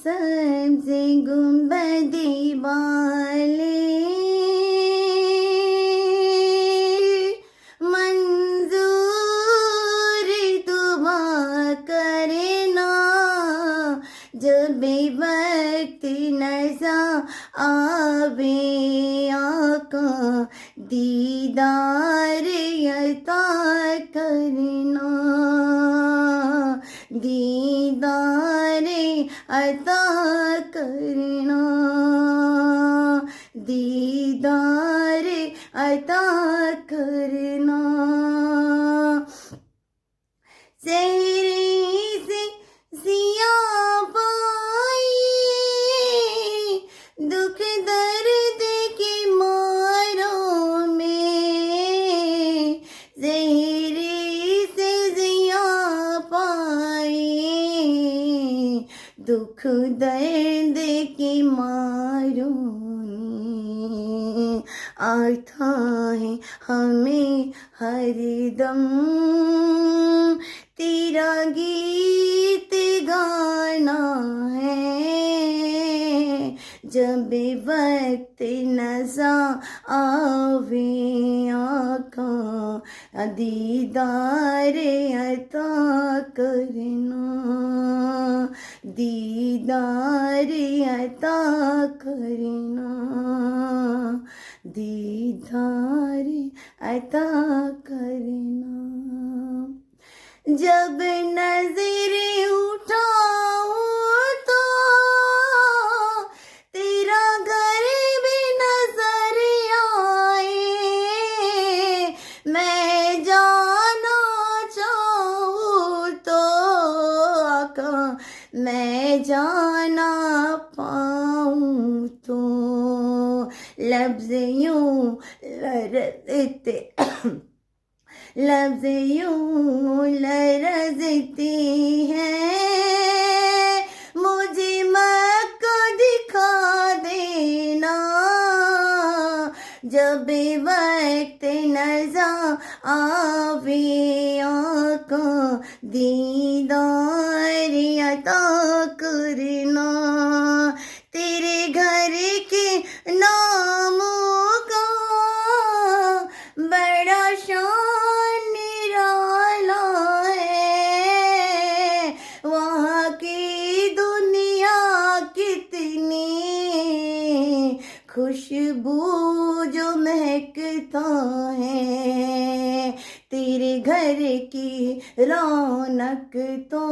सबसे गुंबदी वाले मंजूर दुआ करना, जब भी वक्त नज़र आवे आका दीदार अता करना, दीदार अता करना, दीदार अता करना। सेहरे से सिया पाई दुख दर्द के मारों में, सेहरे से सिया पाई दुख दर्द के मारों में, आता है हमें हरदम तेरा गीत गाना है, जब वक्त नज़र आवे आका दीदार अता करना, दीदार अता करना, दीदार अता करना। जब नजर उठाऊं तो तेरा घर भी नजर आए, मैं जाना चाहूँ तो आका मैं जाना पाऊँ तो, लफ्ज़ यूं लरज़ते लफ्ज़ यूं लरज़ते हैं, मुझे मक्का दिखा देना, जब वक्त नज़र आवे आका दीदार अता करना, तेरे घर के नामों का बड़ा शान निराला है, वहाँ की दुनिया कितनी खुशबू जो महकता है, तेरे घर की रौनक तो